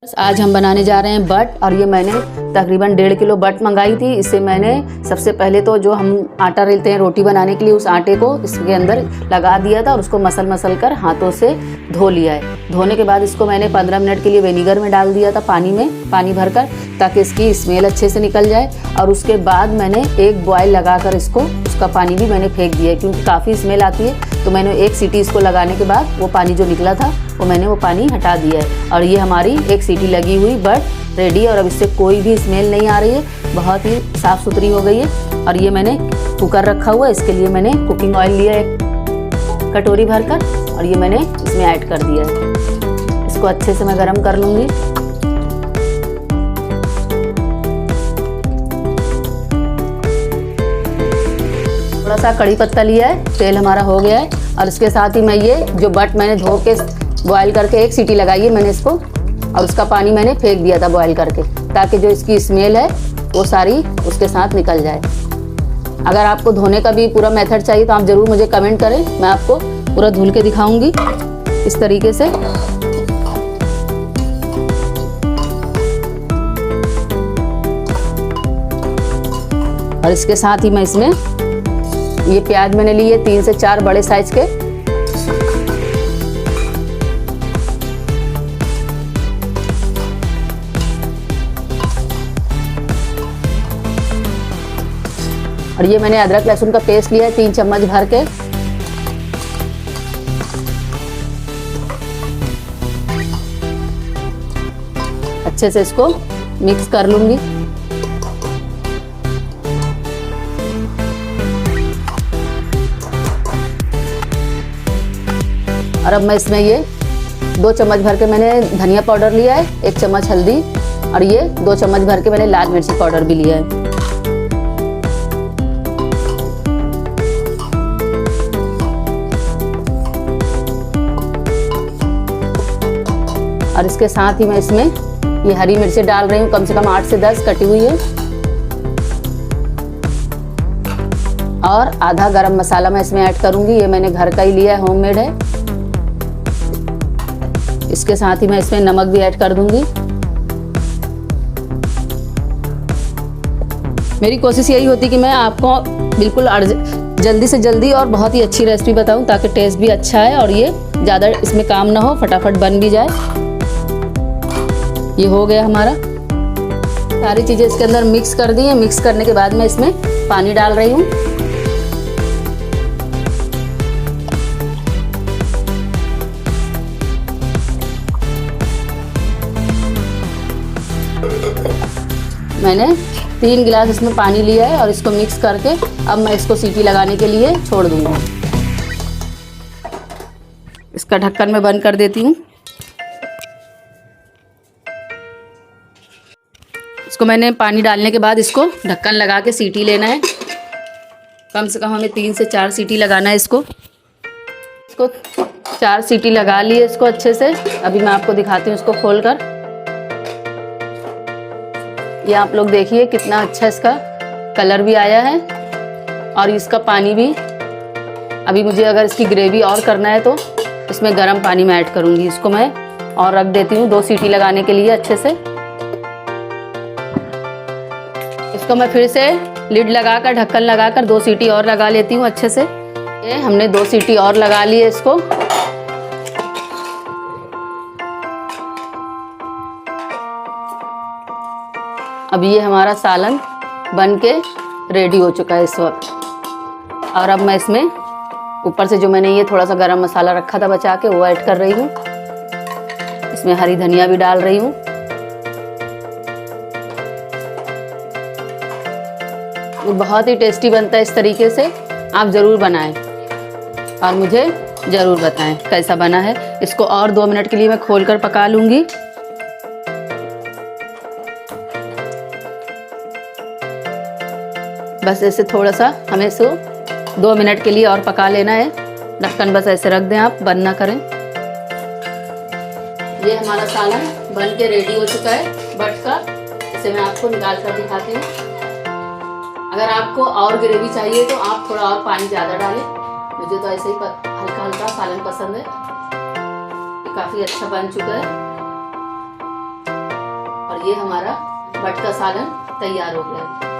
आज हम बनाने जा रहे हैं बट। और ये मैंने तकरीबन 1.5 किलो बट मंगाई थी। इससे मैंने सबसे पहले तो जो हम आटा रेलते हैं रोटी बनाने के लिए, उस आटे को इसके अंदर लगा दिया था और उसको मसल कर हाथों से धो लिया है। धोने के बाद इसको मैंने 15 मिनट के लिए विनीगर में डाल दिया था, पानी भरकर, ताकि इसकी स्मेल अच्छे से निकल जाए। और उसके बाद मैंने एक बॉयल लगाकर उसका पानी भी मैंने फेंक दिया है, क्योंकि काफ़ी स्मेल आती है। तो मैंने एक सीटी इसको लगाने के बाद वो पानी जो निकला था वो पानी हटा दिया है। और ये हमारी एक सीटी लगी हुई बट रेडी है। और अब इससे कोई भी स्मेल नहीं आ रही है, बहुत ही साफ़ सुथरी हो गई है। और ये मैंने कुकर रखा हुआ है, इसके लिए मैंने कुकिंग ऑयल लिया एक कटोरी भरकर और ये मैंने इसमें ऐड कर दिया है। इसको अच्छे से मैं गरम कर लूँगी। थोड़ा सा कड़ी पत्ता लिया है, तेल हमारा हो गया है। और इसके साथ ही मैं ये जो बट मैंने धो के बॉयल करके एक सीटी लगाई है मैंने इसको, और उसका पानी मैंने फेंक दिया था बॉयल करके, ताकि जो इसकी स्मेल है वो सारी उसके साथ निकल जाए। अगर आपको धोने का भी पूरा मेथड चाहिए तो आप ज़रूर मुझे कमेंट करें, मैं आपको पूरा धुल के दिखाऊंगी इस तरीके से। और इसके साथ ही मैं इसमें ये प्याज मैंने लिए 3 से 4 बड़े साइज के। और ये मैंने अदरक लहसुन का पेस्ट लिया है 3 चम्मच भर के। अच्छे से इसको मिक्स कर लूंगी। और अब मैं इसमें ये 2 चम्मच भर के मैंने धनिया पाउडर लिया है, 1 चम्मच हल्दी, और ये 2 चम्मच भर के मैंने लाल मिर्ची पाउडर भी लिया है। और इसके साथ ही मैं इसमें ये हरी मिर्ची डाल रही हूँ, कम से कम 8 से 10 कटी हुई है। और आधा गरम मसाला मैं इसमें ऐड करूँगी, ये मैंने घर का ही लिया है, होममेड है। इसके साथ ही मैं इसमें नमक भी ऐड कर दूंगी। मेरी कोशिश यही होती कि मैं आपको बिल्कुल जल्दी से जल्दी और बहुत ही अच्छी रेसिपी बताऊं, ताकि टेस्ट भी अच्छा है और ये ज़्यादा इसमें काम ना हो, फटाफट बन भी जाए। ये हो गया हमारा। सारी चीज़ें इसके अंदर मिक्स कर दी हैं। मिक्स करने के बाद मैं इसमें पानी डाल रही हूँ। मैंने 3 गिलास इसमें पानी लिया है और इसको मिक्स करके अब मैं इसको सीटी लगाने के लिए छोड़ दूंगी। इसका ढक्कन मैं बंद कर देती हूँ। इसको मैंने पानी डालने के बाद इसको ढक्कन लगा के सीटी लेना है। कम से कम हमें 3 से 4 सीटी लगाना है इसको। 4 सीटी लगा ली है इसको अच्छे से। अभी मैं आपको दिखाती हूँ इसको खोल कर। ये आप लोग देखिए कितना अच्छा इसका कलर भी आया है और इसका पानी भी। अभी मुझे अगर इसकी ग्रेवी और करना है तो इसमें गर्म पानी में ऐड करूँगी। इसको मैं और रख देती हूँ 2 सीटी लगाने के लिए अच्छे से। इसको मैं फिर से लिड लगाकर, ढक्कन लगाकर 2 सीटी और लगा लेती हूँ अच्छे से। ये हमने 2 सीटी और लगा ली है इसको। अब ये हमारा सालन बन के रेडी हो चुका है इस वक्त। और अब मैं इसमें ऊपर से जो मैंने ये थोड़ा सा गरम मसाला रखा था बचा के, वो ऐड कर रही हूँ। इसमें हरी धनिया भी डाल रही हूँ। ये बहुत ही टेस्टी बनता है इस तरीके से, आप ज़रूर बनाएं और मुझे ज़रूर बताएं कैसा बना है। इसको और 2 मिनट के लिए मैं खोलकर पका लूँगी। बस ऐसे थोड़ा सा हमें इसको 2 मिनट के लिए और पका लेना है। ढक्कन बस ऐसे रख दें, आप बंद ना करें। ये हमारा सालन बन के रेडी हो चुका है बट का। इसे मैं आपको निकाल कर दिखाती हूँ। अगर आपको और ग्रेवी चाहिए तो आप थोड़ा और पानी ज़्यादा डालें। मुझे तो ऐसे ही हल्का हल्का सालन पसंद है। ये काफ़ी अच्छा बन चुका है। और ये हमारा बट का सालन तैयार हो गया।